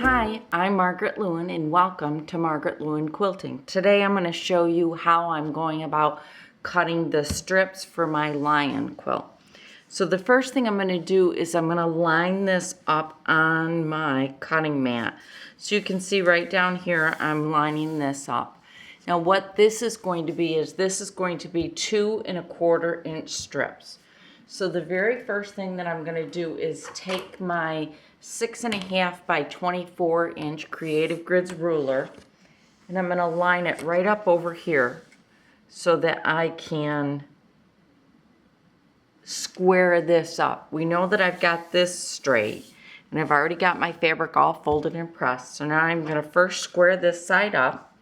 Hi, I'm Margaret Lewin and welcome to Margaret Lewin Quilting. Today I'm going to show you how I'm going about cutting the strips for my Lyon quilt. So the first thing I'm going to do is I'm going to line this up on my cutting mat. So you can see right down here I'm lining this up. Now what this is going to be is this is going to be 2 1/4 inch strips. So the very first thing that I'm going to do is take my 6.5 by 24 inch Creative Grids ruler and I'm going to line it right up over here so that I can square this up. We know that I've got this straight and I've already got my fabric all folded and pressed. So now I'm going to first square this side up.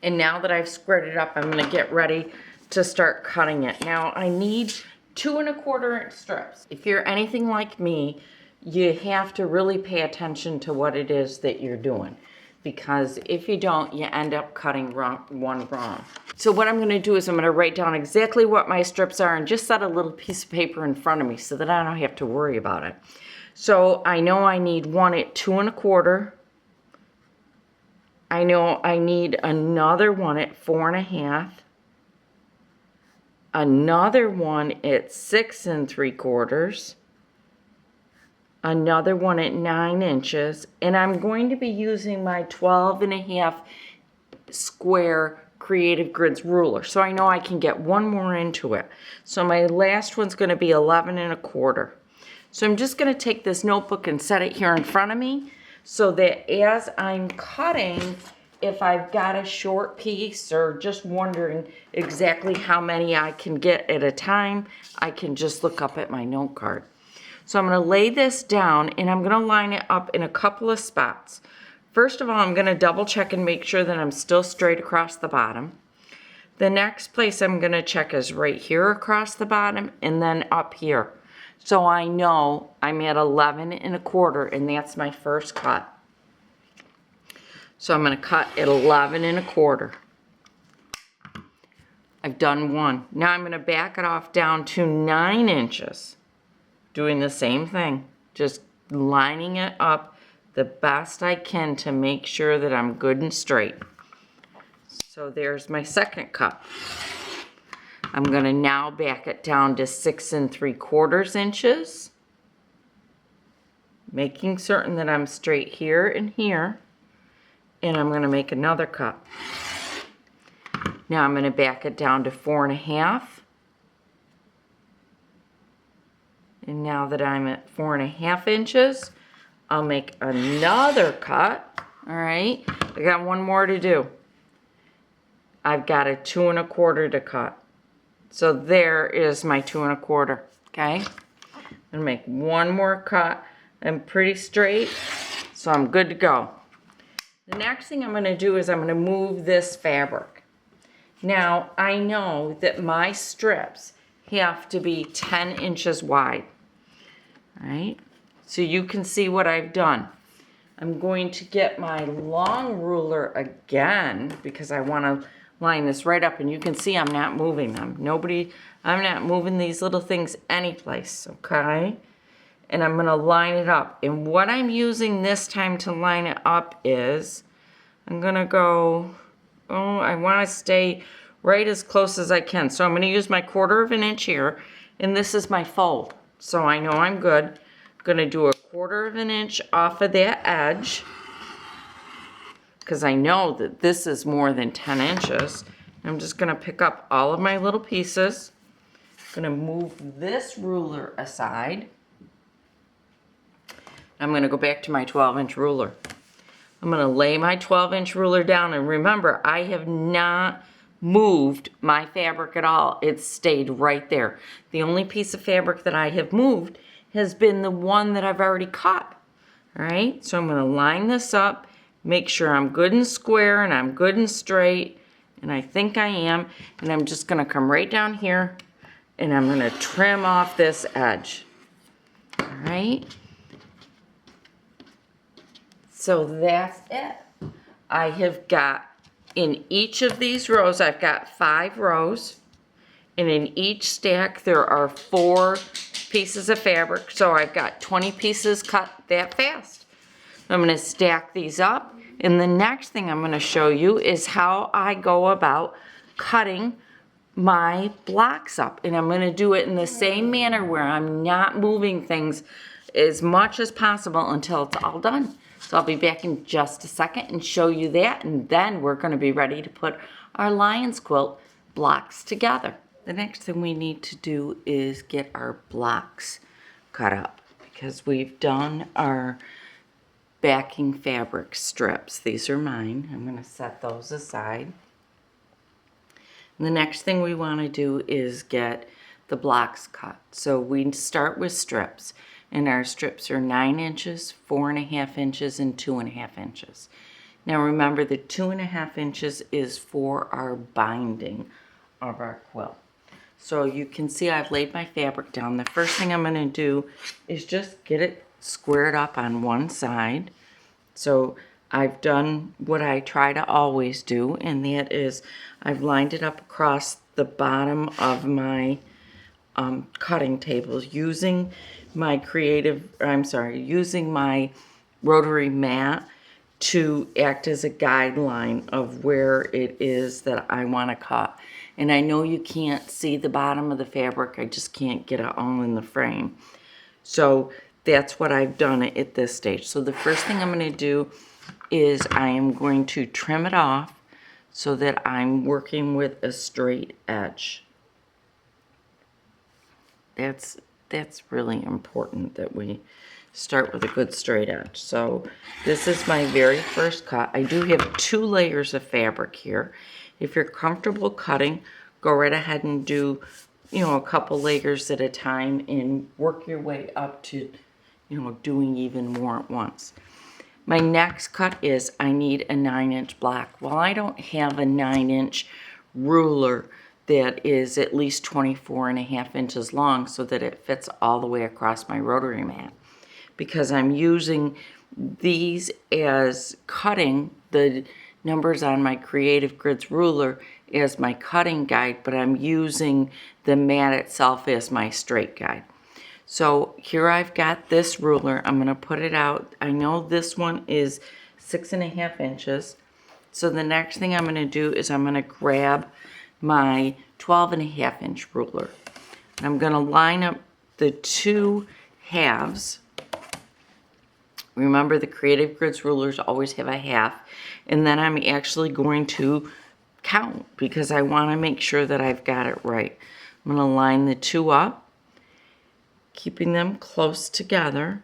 And now that I've squared it up, I'm going to get ready to start cutting it. Now I need 2 1/4 inch strips. If you're anything like me, you have to really pay attention to what it is that you're doing, because if you don't, you end up cutting one wrong. So what I'm going to do is I'm going to write down exactly what my strips are and just set a little piece of paper in front of me so that I don't have to worry about it. So I know I need one at 2 1/4. I know I need another one at 4 1/2. Another one at 6 3/4, another one at 9 inches, and I'm going to be using my 12 1/2 square Creative Grids ruler, so I know I can get one more into it. So my last one's going to be 11 1/4. So I'm just going to take this notebook and set it here in front of me so that as I'm cutting, if I've got a short piece or just wondering exactly how many I can get at a time, I can just look up at my note card. So I'm going to lay this down and I'm going to line it up in a couple of spots. First of all, I'm going to double check and make sure that I'm still straight across the bottom. The next place I'm going to check is right here across the bottom and then up here. So I know I'm at 11 1/4 and that's my first cut. So I'm going to cut at 11 1/4. I've done one. Now I'm going to back it off down to 9 inches. Doing the same thing. Just lining it up the best I can to make sure that I'm good and straight. So there's my second cut. I'm going to now back it down to 6 3/4 inches. Making certain that I'm straight here and here. And I'm going to make another cut. Now I'm going to back it down to 4 1/2. And now that I'm at 4 1/2 inches, I'll make another cut. All right, I got one more to do. I've got a 2 1/4 to cut. So there is my 2 1/4. Okay, I'm going to make one more cut. I'm pretty straight, so I'm good to go. The next thing I'm going to do is I'm going to move this fabric. Now, I know that my strips have to be 10 inches wide. All right? So you can see what I've done. I'm going to get my long ruler again because I want to line this right up, and you can see I'm not moving them. I'm not moving these little things anyplace, okay? And I'm going to line it up. And what I'm using this time to line it up is I'm going to go, I want to stay right as close as I can. So I'm going to use my 1/4 inch here, and this is my fold. So I know I'm good. I'm going to do a 1/4 inch off of that edge because I know that this is more than 10 inches. I'm just going to pick up all of my little pieces. I'm going to move this ruler aside. I'm going to go back to my 12-inch ruler. I'm going to lay my 12-inch ruler down, and remember, I have not moved my fabric at all. It's stayed right there. The only piece of fabric that I have moved has been the one that I've already cut. All right, so I'm going to line this up, make sure I'm good and square and I'm good and straight, and I think I am, and I'm just going to come right down here and I'm going to trim off this edge. All right. So that's it. I have got, in each of these rows, I've got 5 rows, And in each stack, there are 4 pieces of fabric. So I've got 20 pieces cut that fast. I'm going to stack these up. And the next thing I'm going to show you is how I go about cutting my blocks up. And I'm going to do it in the same manner where I'm not moving things as much as possible until it's all done. So I'll be back in just a second and show you that. And then we're going to be ready to put our Lion's quilt blocks together. The next thing we need to do is get our blocks cut up because we've done our backing fabric strips. These are mine. I'm going to set those aside. And the next thing we want to do is get the blocks cut. So we start with strips, and our strips are 9 inches, 4.5 inches, and 2.5 inches. Now remember, the 2.5 inches is for our binding of our quilt. So you can see I've laid my fabric down. The first thing I'm going to do is just get it squared up on one side. So I've done what I try to always do, and that is I've lined it up across the bottom of my cutting tables using my using my rotary mat to act as a guideline of where it is that I want to cut. And I know you can't see the bottom of the fabric. I just can't get it all in the frame. So that's what I've done at this stage. So the first thing I'm going to do is I am going to trim it off so that I'm working with a straight edge. That's really important that we start with a good straight edge. So this is my very first cut. I do have 2 layers of fabric here. If you're comfortable cutting, go right ahead and do, a couple layers at a time and work your way up to, doing even more at once. My next cut is I need a 9-inch block. Well, I don't have a 9-inch ruler that is at least 24.5 inches long so that it fits all the way across my rotary mat, because I'm using these as cutting, the numbers on my Creative Grids ruler as my cutting guide, but I'm using the mat itself as my straight guide. So here I've got this ruler. I'm going to put it out. I know this one is 6.5 inches. So the next thing I'm going to do is I'm going to grab my 12.5 inch ruler. I'm going to line up the 2 halves. Remember, the Creative Grids rulers always have a half. And then I'm actually going to count because I want to make sure that I've got it right. I'm going to line the 2 up, keeping them close together.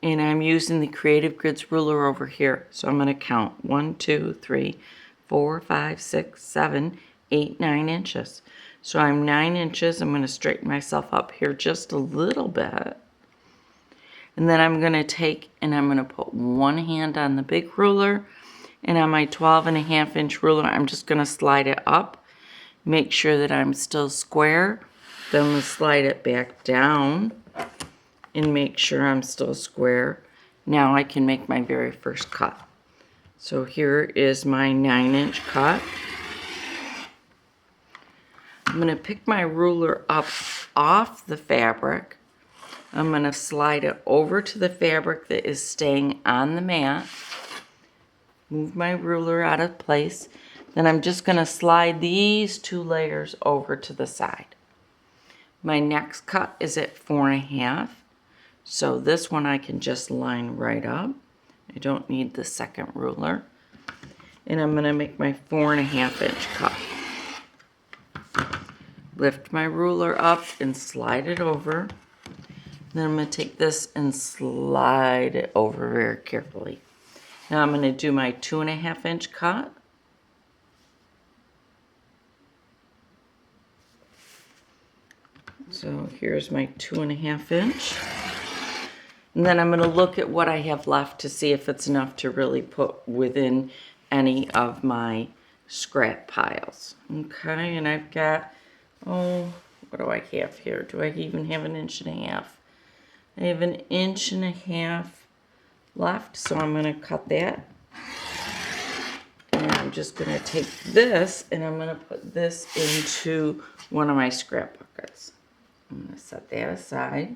And I'm using the Creative Grids ruler over here. So I'm going to count 1, 2, 3, 4, 5, 6, 7, 8, 9 inches. So I'm 9 inches. I'm going to straighten myself up here just a little bit. And then I'm going to take and I'm going to put one hand on the big ruler, and on my 12.5 inch ruler, I'm just going to slide it up, make sure that I'm still square. Then I'm going to slide it back down and make sure I'm still square. Now I can make my very first cut. So here is my 9-inch cut. I'm going to pick my ruler up off the fabric. I'm going to slide it over to the fabric that is staying on the mat. Move my ruler out of place. Then I'm just going to slide these 2 layers over to the side. My next cut is at 4.5. So this one I can just line right up. I don't need the second ruler. And I'm going to make my 4.5 inch cut. Lift my ruler up and slide it over. Then I'm going to take this and slide it over very carefully. Now I'm going to do my 2.5 inch cut. So here's my 2.5 inch. And then I'm going to look at what I have left to see if it's enough to really put within any of my scrap piles. Okay, and I've got, what do I have here? Do I even have 1.5 inches? I have 1.5 inches left, so I'm going to cut that. And I'm just going to take this and I'm going to put this into one of my scrap buckets. I'm going to set that aside.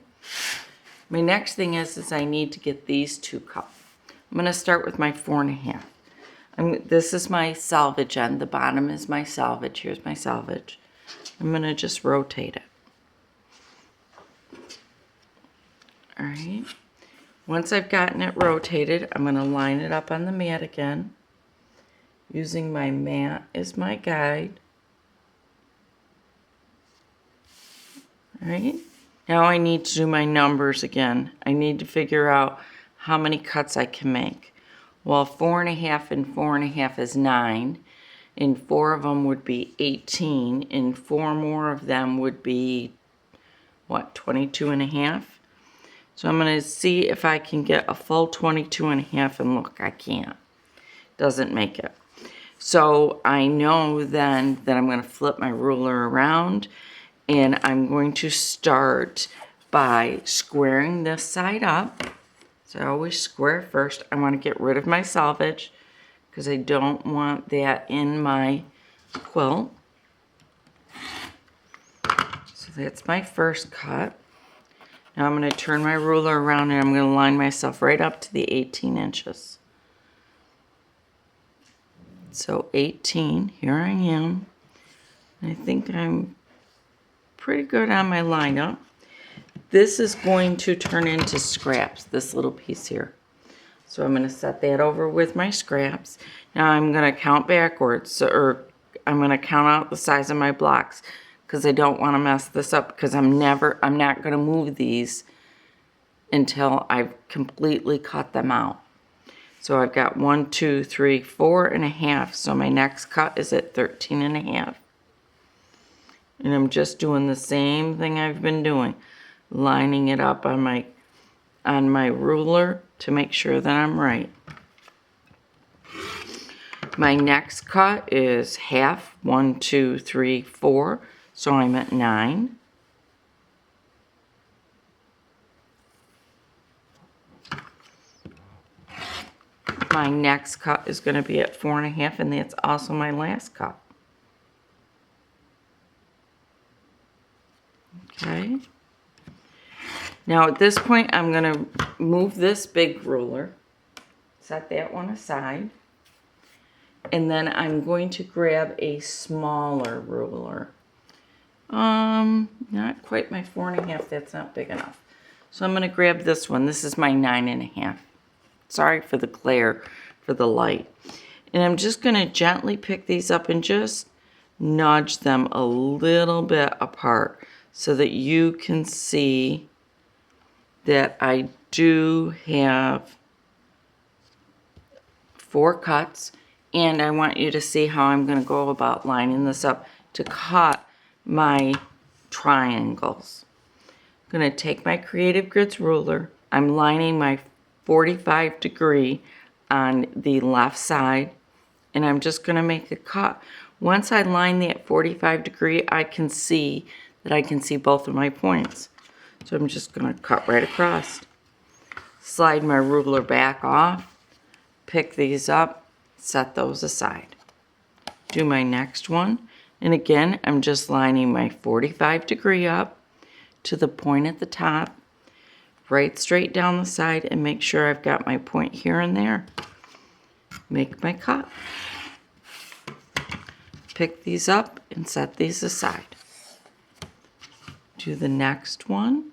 My next thing is I need to get these 2 cut. I'm going to start with my 4.5. This is my salvage end. The bottom is my salvage. Here's my salvage. I'm going to just rotate it. All right. Once I've gotten it rotated, I'm going to line it up on the mat again, using my mat as my guide. All right. Now I need to do my numbers again. I need to figure out how many cuts I can make. Well, 4.5 and 4.5 is 9, and 4 of them would be 18, and 4 more of them would be, what, 22.5? So I'm going to see if I can get a full 22.5, and look, I can't. Doesn't make it. So I know then that I'm going to flip my ruler around, and I'm going to start by squaring this side up. So I always square first. I want to get rid of my salvage because I don't want that in my quilt. So that's my first cut. Now I'm going to turn my ruler around and I'm going to line myself right up to the 18 inches. So 18, here I am. I think I'm pretty good on my lineup. This is going to turn into scraps, this little piece here. So I'm going to set that over with my scraps. Now I'm going to count backwards, or I'm going to count out the size of my blocks, because I don't want to mess this up, because I'm not going to move these until I've completely cut them out. So I've got 1, 2, 3, 4.5. So my next cut is at 13.5. And I'm just doing the same thing I've been doing, lining it up on my ruler to make sure that I'm right. My next cut is half, 1, 2, 3, 4. So I'm at 9. My next cut is going to be at 4.5, and that's also my last cut. Okay. Now at this point, I'm going to move this big ruler, set that one aside, and then I'm going to grab a smaller ruler. Not quite my 4.5, that's not big enough. So I'm going to grab this one. This is my 9.5. Sorry for the glare, for the light. And I'm just going to gently pick these up and just nudge them a little bit apart so that you can see that I do have 4 cuts, and I want you to see how I'm going to go about lining this up to cut my triangles. I'm going to take my Creative Grids ruler. I'm lining my 45 degree on the left side, and I'm just going to make a cut. Once I line that 45 degree, I can see both of my points. So I'm just going to cut right across. Slide my ruler back off, pick these up, set those aside. Do my next one, and again, I'm just lining my 45 degree up to the point at the top, right straight down the side, and make sure I've got my point here and there. Make my cut. Pick these up and set these aside. Do the next one.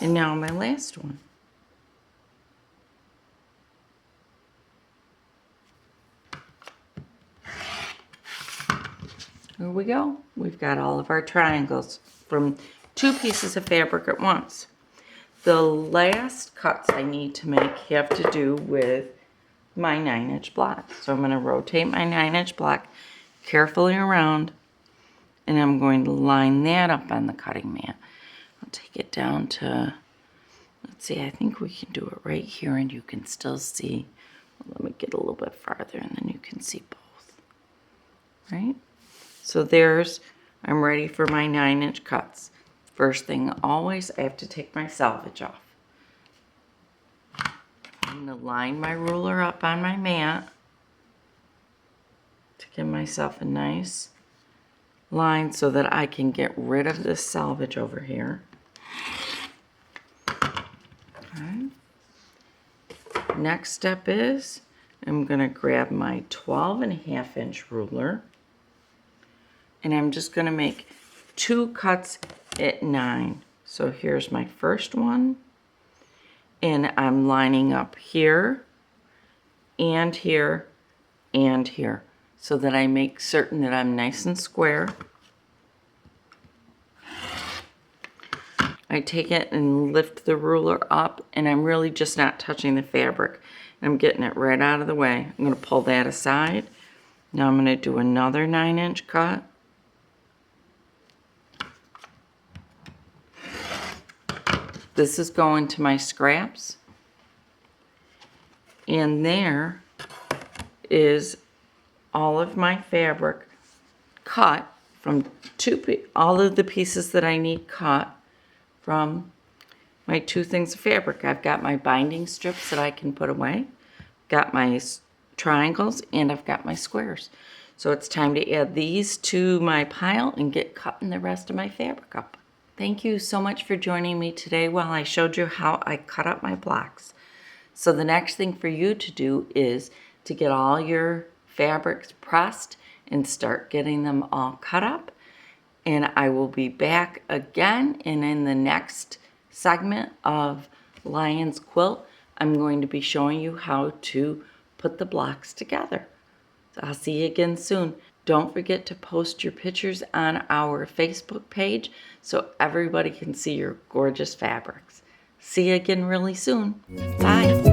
And now my last one. Here we go. We've got all of our triangles from 2 pieces of fabric at once. The last cuts I need to make have to do with my 9-inch block. So I'm going to rotate my 9-inch block carefully around, and I'm going to line that up on the cutting mat. I'll take it down to, let's see, I think we can do it right here, and you can still see. Let me get a little bit farther, and then you can see both. Right? So there's I'm ready for my 9-inch cuts. First thing, always, I have to take my selvage off. I'm going to line my ruler up on my mat to give myself a nice line so that I can get rid of this selvage over here. Okay. Next step is I'm going to grab my 12.5-inch ruler and I'm just going to make 2 cuts at 9. So here's my first one, and I'm lining up here and here and here so that I make certain that I'm nice and square. I take it and lift the ruler up, and I'm really just not touching the fabric. I'm getting it right out of the way. I'm going to pull that aside. Now I'm going to do another 9-inch cut. This is going to my scraps. And there is all of my fabric cut from all of the pieces that I need cut from my 2 things of fabric. I've got my binding strips that I can put away, got my triangles, and I've got my squares. So it's time to add these to my pile and get cutting the rest of my fabric up. Thank you so much for joining me today while I showed you how I cut up my blocks. So the next thing for you to do is to get all your fabrics pressed and start getting them all cut up. And I will be back again, and in the next segment of Lyon's quilt, I'm going to be showing you how to put the blocks together. So I'll see you again soon. Don't forget to post your pictures on our Facebook page so everybody can see your gorgeous fabrics. See you again really soon. Bye.